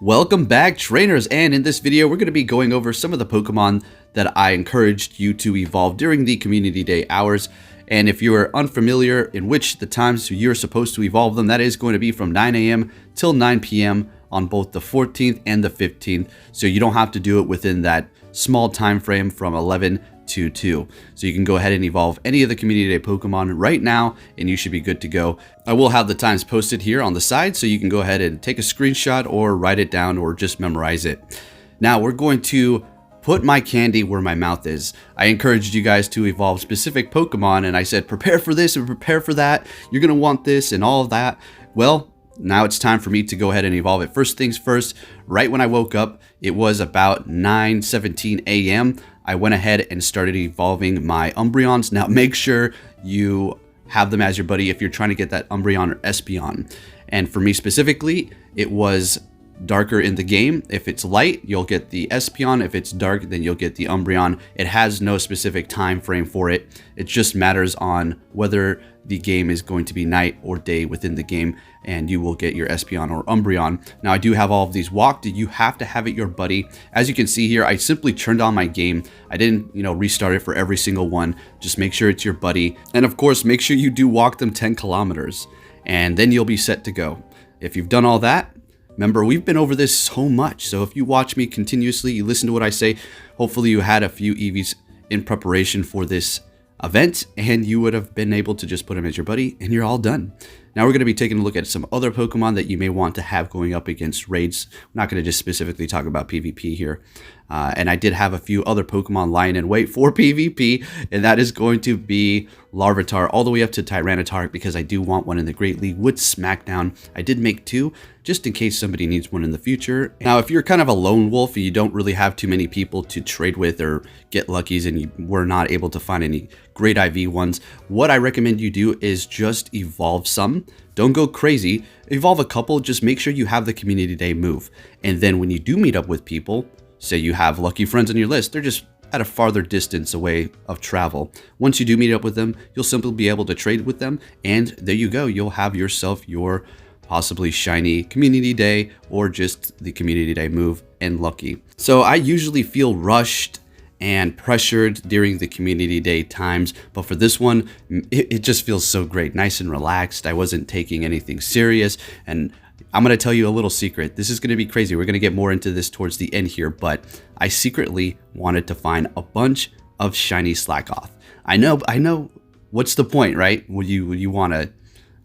Welcome back, trainers, and in this video we're going to be going over some of the Pokemon that I encouraged you to evolve during the Community Day hours. And if you are unfamiliar in which the times you're supposed to evolve them, that is going to be from 9 a.m. till 9 p.m. on both the 14th and the 15th. So you don't have to do it within that small time frame from 11 to 2. So you can go ahead and evolve any of the Community Day Pokemon right now and you should be good to go. I will have the times posted here on the side so you can go ahead and take a screenshot or write it down or just memorize it. Now we're going to put my candy where my mouth is. I encouraged you guys to evolve specific Pokemon and I said prepare for this and prepare for that. You're going to want this and all of that. Well, now it's time for me to go ahead and evolve it. First things first, right when I woke up, it was about 9:17 a.m. I went ahead and started evolving my Umbreons. Now make sure you have them as your buddy if you're trying to get that Umbreon or Espeon. And for me specifically, it was darker in the game. If it's light, you'll get the Espeon. If it's dark, then you'll get the Umbreon. It has no specific time frame for it. It just matters on whether the game is going to be night or day within the game, and you will get your Espeon or Umbreon. Now I do have all of these walked. You have to have it your buddy. As you can see here, I simply turned on my game. I didn't, restart it for every single one. Just make sure it's your buddy. And of course, make sure you do walk them 10 kilometers and then you'll be set to go. If you've done all that, remember, we've been over this so much. So if you watch me continuously, you listen to what I say, hopefully you had a few EVs in preparation for this event and you would have been able to just put him as your buddy and you're all done. Now we're going to be taking a look at some other Pokemon that you may want to have going up against raids. I'm not going to just specifically talk about PvP here. And I did have a few other Pokemon lying in wait for PvP, and that is going to be Larvitar all the way up to Tyranitar because I do want one in the Great League with Smackdown. I did make two just in case somebody needs one in the future. Now, if you're kind of a lone wolf and you don't really have too many people to trade with or get luckies and you were not able to find any great IV ones, what I recommend you do is just evolve some. Don't go crazy. Evolve a couple. Just make sure you have the Community Day move. And then when you do meet up with people, say you have lucky friends on your list, they're just at a farther distance away of travel. Once you do meet up with them, you'll simply be able to trade with them. And there you go. You'll have yourself your possibly shiny Community Day or just the Community Day move and lucky. So I usually feel rushed and pressured during the Community Day times, but for this one, it just feels so great, nice and relaxed. I wasn't taking anything serious, and I'm going to tell you a little secret. This is going to be crazy. We're going to get more into this towards the end here, but I secretly wanted to find a bunch of shiny Slackoth. I know. What's the point, right? Would you want a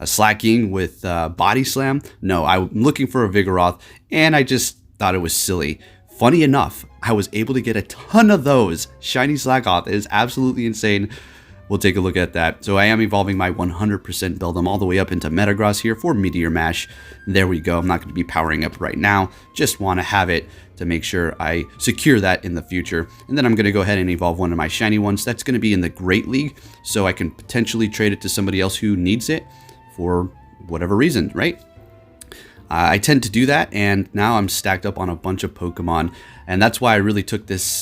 Slacking with Body Slam? No, I'm looking for a Vigoroth, and I just thought it was silly. Funny enough, I was able to get a ton of those. Shiny Slackoth is absolutely insane. We'll take a look at that. So I am evolving my 100% Beldum all the way up into Metagross here for Meteor Mash. There we go. I'm not going to be powering up right now. Just want to have it to make sure I secure that in the future. And then I'm going to go ahead and evolve one of my shiny ones. That's going to be in the Great League, so I can potentially trade it to somebody else who needs it for whatever reason, right? I tend to do that, and now I'm stacked up on a bunch of Pokemon, and that's why I really took this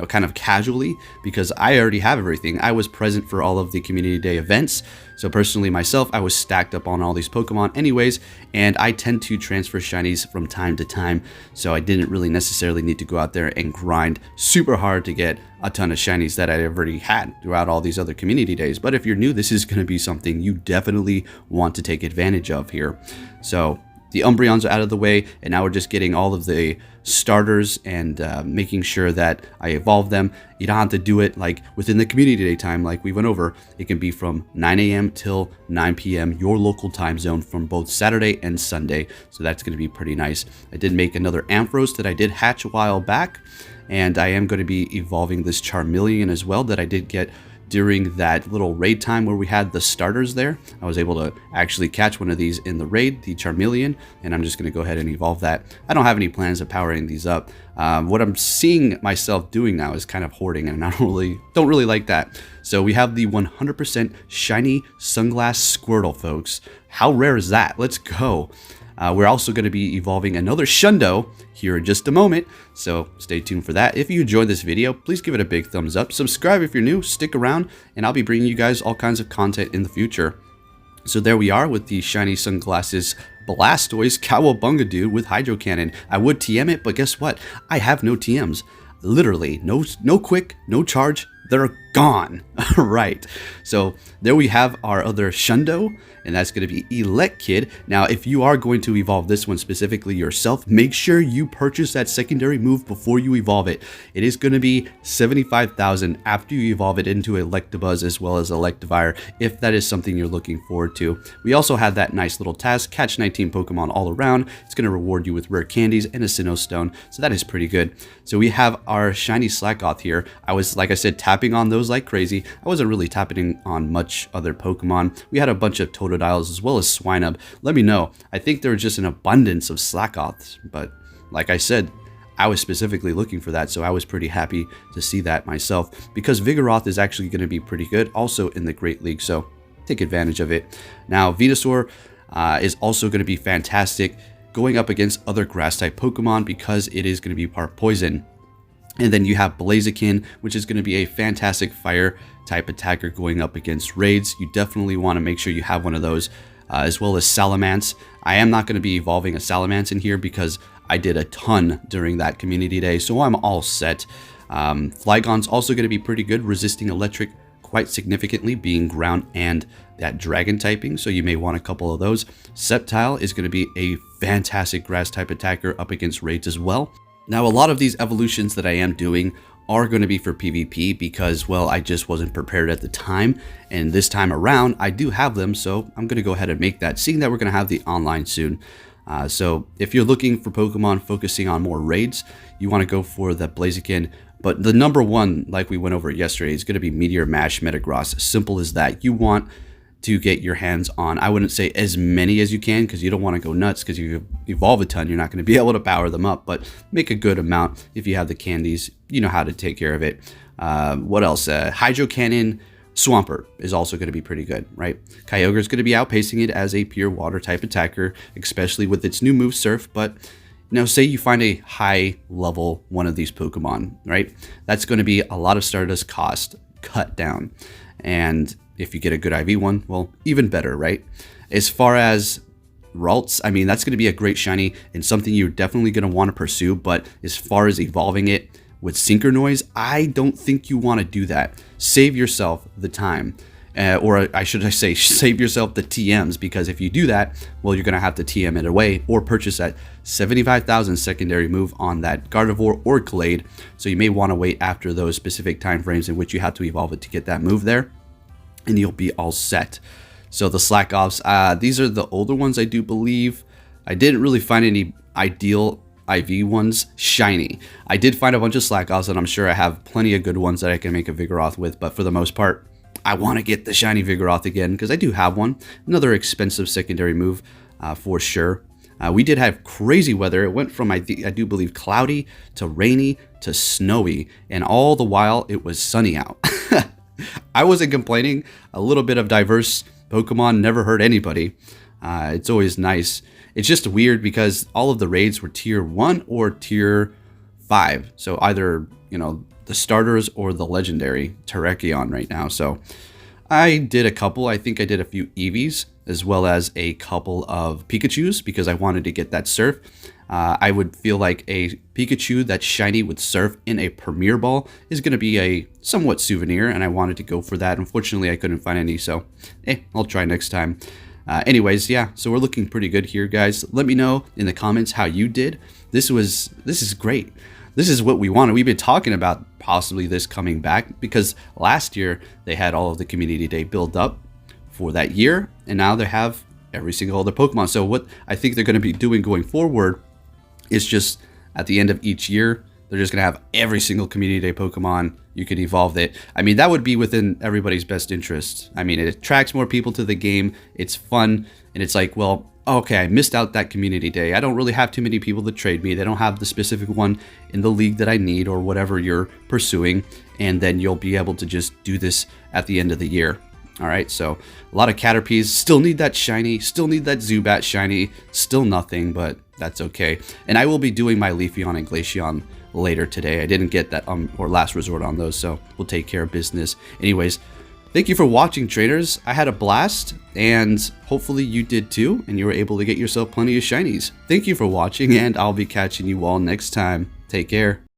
kind of casually, because I already have everything. I was present for all of the Community Day events, so personally myself, I was stacked up on all these Pokemon anyways, and I tend to transfer shinies from time to time, so I didn't really necessarily need to go out there and grind super hard to get a ton of shinies that I already had throughout all these other Community Days. But if you're new, this is going to be something you definitely want to take advantage of here. So the Umbreons are out of the way, and now we're just getting all of the starters and making sure that I evolve them. You don't have to do it like within the Community Day time like we went over. It can be from 9 a.m. till 9 p.m. your local time zone from both Saturday and Sunday. So that's going to be pretty nice. I did make another Ampharos that I did hatch a while back, and I am going to be evolving this Charmeleon as well that I did get during that little raid time where we had the starters there. I was able to actually catch one of these in the raid, the Charmeleon, and I'm just going to go ahead and evolve that. I don't have any plans of powering these up. What I'm seeing myself doing now is kind of hoarding, and I don't really like that. So we have the 100% shiny Sunglass Squirtle, folks. How rare is that? Let's go. We're also going to be evolving another Shundo here in just a moment, so stay tuned for that. If you enjoyed this video, please give it a big thumbs up. Subscribe if you're new, stick around, and I'll be bringing you guys all kinds of content in the future. So there we are with the shiny sunglasses Blastoise Cowabunga Dude with Hydro Cannon. I would TM it, but guess what? I have no TMs. Literally, no quick, no charge. They're gone. All right. So there we have our other Shundo, and that's going to be Electivire. Now, if you are going to evolve this one specifically yourself, make sure you purchase that secondary move before you evolve it. It is going to be 75,000 after you evolve it into Electabuzz as well as Electivire, if that is something you're looking forward to. We also have that nice little task, catch 19 Pokemon all around. It's going to reward you with rare candies and a Sinnoh Stone, so that is pretty good. So we have our shiny Slakoth here. I was, like I said, tapping on those like crazy. I wasn't really tapping on much other Pokemon. We had a bunch of Totodiles as well as Swinub. Let me know. I think there was just an abundance of Slakoths, but like I said, I was specifically looking for that, so I was pretty happy to see that myself, because Vigoroth is actually going to be pretty good also in the Great League, so take advantage of it. Now, Venusaur is also going to be fantastic going up against other Grass-type Pokemon because it is going to be part Poison. And then you have Blaziken, which is going to be a fantastic fire-type attacker going up against raids. You definitely want to make sure you have one of those, as well as Salamence. I am not going to be evolving a Salamence in here because I did a ton during that community day, so I'm all set. Flygon's also going to be pretty good, resisting electric quite significantly, being ground and that dragon typing, so you may want a couple of those. Sceptile is going to be a fantastic grass-type attacker up against raids as well. Now, a lot of these evolutions that I am doing are going to be for PvP because, well, I just wasn't prepared at the time, and this time around I do have them, so I'm going to go ahead and make that, seeing that we're going to have the online soon. So if you're looking for Pokemon focusing on more raids, you want to go for the Blaziken, but the number one, like we went over yesterday, is going to be Meteor Mash Metagross. Simple as that. You want to get your hands on, I wouldn't say as many as you can, because you don't want to go nuts, because if you evolve a ton, you're not going to be able to power them up, but make a good amount. If you have the candies, you know how to take care of it. What else? Hydro Cannon Swampert is also going to be pretty good, right? Kyogre is going to be outpacing it as a pure water type attacker, especially with its new move Surf, but now say you find a high level one of these Pokemon, right? That's going to be a lot of Stardust cost cut down, and if you get a good IV one, well, even better, right? As far as Ralts, I mean, that's going to be a great shiny and something you're definitely going to want to pursue, but as far as evolving it with Synchronoise, I don't think you want to do that. Save yourself the time, or I should say, save yourself the TMs, because if you do that, well, you're going to have to TM it away or purchase that 75,000 secondary move on that Gardevoir or Glade, so you may want to wait after those specific time frames in which you have to evolve it to get that move there, and you'll be all set. So the Slakoths, these are the older ones, I do believe. I didn't really find any ideal IV ones shiny. I did find a bunch of Slakoths, and I'm sure I have plenty of good ones that I can make a Vigoroth with, but for the most part, I want to get the shiny Vigoroth again, because I do have one. Another expensive secondary move, for sure. We did have crazy weather. It went from, I do believe, cloudy to rainy to snowy, and all the while it was sunny out. I wasn't complaining. A little bit of diverse Pokemon never hurt anybody. It's always nice. It's just weird because all of the raids were tier 1 or tier 5. So either, you know, the starters or the legendary Terrakion right now. So I did a couple. I think I did a few Eevees as well as a couple of Pikachus because I wanted to get that Surf. I would feel like a Pikachu that's shiny with Surf in a Premier Ball is going to be a somewhat souvenir, and I wanted to go for that. Unfortunately, I couldn't find any, so I'll try next time. Anyways, yeah, so we're looking pretty good here, guys. Let me know in the comments how you did. This is great. This is what we wanted. We've been talking about possibly this coming back because last year they had all of the community day build up for that year, and now they have every single other Pokemon. So what I think they're going to be doing going forward is just at the end of each year, they're just going to have every single community day Pokemon. You can evolve it. I mean, that would be within everybody's best interest. I mean, it attracts more people to the game. It's fun. And it's like, well, okay, I missed out that community day. I don't really have too many people to trade me. They don't have the specific one in the league that I need or whatever you're pursuing. And then you'll be able to just do this at the end of the year. All right, so a lot of Caterpies, still need that shiny, still need that Zubat shiny, still nothing, but that's okay. And I will be doing my Leafeon and Glaceon later today. I didn't get that or Last Resort on those, so we'll take care of business. Anyways, Thank you for watching, trainers. I had a blast, and hopefully you did too, and you were able to get yourself plenty of shinies. Thank you for watching, and I'll be catching you all next time. Take care.